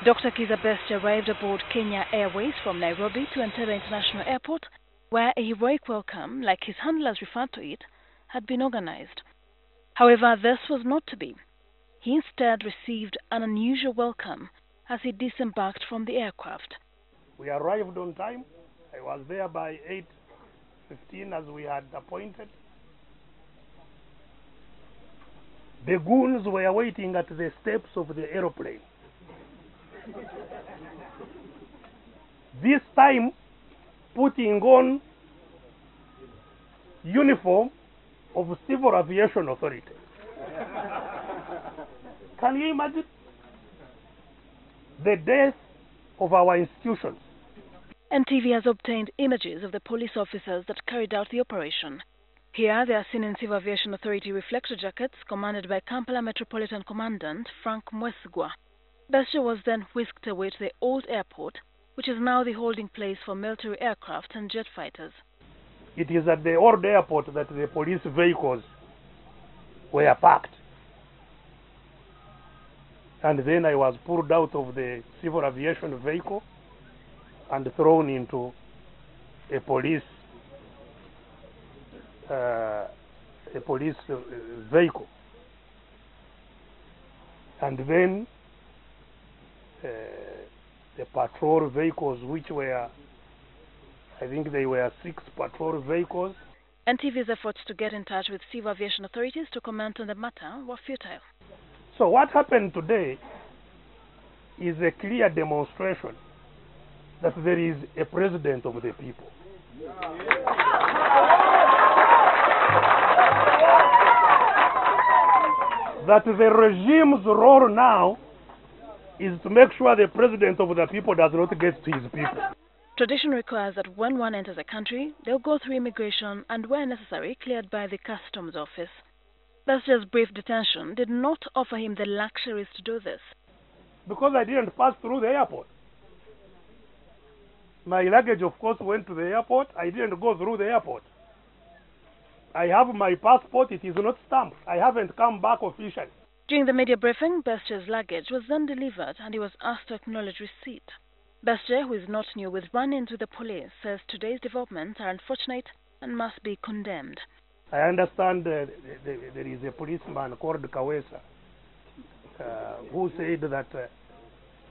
Dr. Kizza arrived aboard Kenya Airways from Nairobi to Entebbe International Airport, where a heroic welcome, like his handlers referred to it, had been organized. However, this was not to be. He instead received an unusual welcome as he disembarked from the aircraft. We arrived on time. I was there by 8:15 as we had appointed. The goons were waiting at the steps of the aeroplane. This time putting on uniform of Civil Aviation Authority. Can you imagine the death of our institutions? Entebbe has obtained images of the police officers that carried out the operation. Here they are seen in Civil Aviation Authority reflector jackets commanded by Kampala Metropolitan Commandant Frank Besigye. Besigye was then whisked away to the old airport, which is now the holding place for military aircraft and jet fighters. It is at the old airport that the police vehicles were parked. And then I was pulled out of the civil aviation vehicle and thrown into a police vehicle. And then the patrol vehicles, which were, I think they were 6 patrol vehicles. Entebbe's efforts to get in touch with Civil Aviation authorities to comment on the matter were futile. So what happened today is a clear demonstration that there is a president of the people. That the regime's role now is to make sure the president of the people does not get to his people. Tradition requires that when one enters a country, they'll go through immigration and, where necessary, cleared by the customs office. Besigye's brief detention did not offer him the luxuries to do this. Because I didn't pass through the airport. My luggage, of course, went to the airport. I didn't go through the airport. I have my passport. It is not stamped. I haven't come back officially. During the media briefing, Besigye's luggage was then delivered and he was asked to acknowledge receipt. Besigye, who is not new with run-ins with the police, says today's developments are unfortunate and must be condemned. I understand there is a policeman called Kawesa who said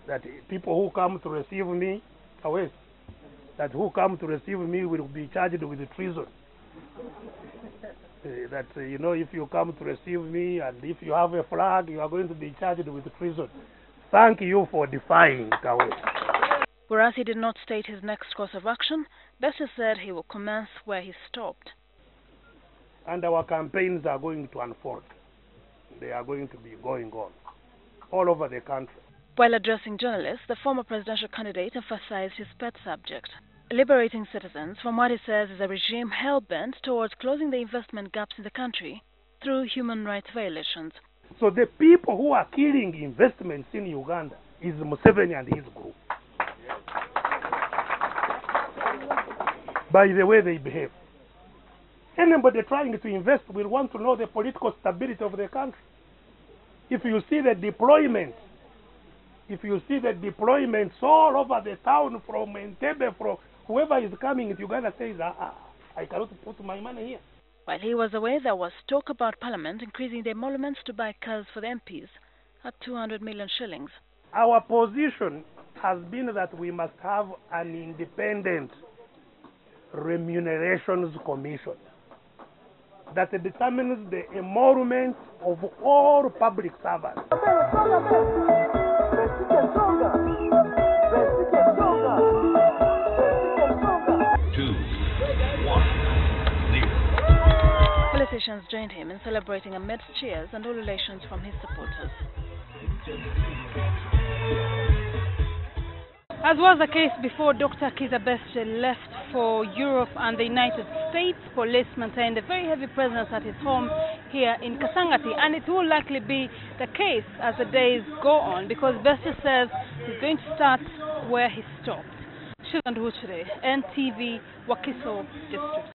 that people who come to receive me, Kawesa, that who come to receive me will be charged with treason. That, you know, if you come to receive me and if you have a flag, you are going to be charged with treason. Thank you for defying Kawesa. Whereas he did not state his next course of action, Besigye said he will commence where he stopped. And our campaigns are going to unfold. They are going to be going on all over the country. While addressing journalists, the former presidential candidate emphasized his pet subject, liberating citizens from what he says is a regime hell-bent towards closing the investment gaps in the country through human rights violations. So the people who are killing investments in Uganda is Museveni and his group. By the way they behave. Anybody trying to invest will want to know the political stability of the country. If you see the deployment, all over the town from Entebbe, from whoever is coming to Uganda says, I cannot put my money here. While he was away, there was talk about Parliament increasing the emoluments to buy cars for the MPs at 200 million shillings. Our position has been that we must have an independent remunerations commission that determines the emolument of all public servants. 2, 1, 0. Politicians joined him in celebrating amidst cheers and ululations from his supporters. As was the case before Dr. Kizza left for Europe and the United States, police maintained a very heavy presence at his home here in Kasangati, and it will likely be the case as the days go on because Besigye says he's going to start where he stopped. Entebbe, Entebbe, Wakiso District.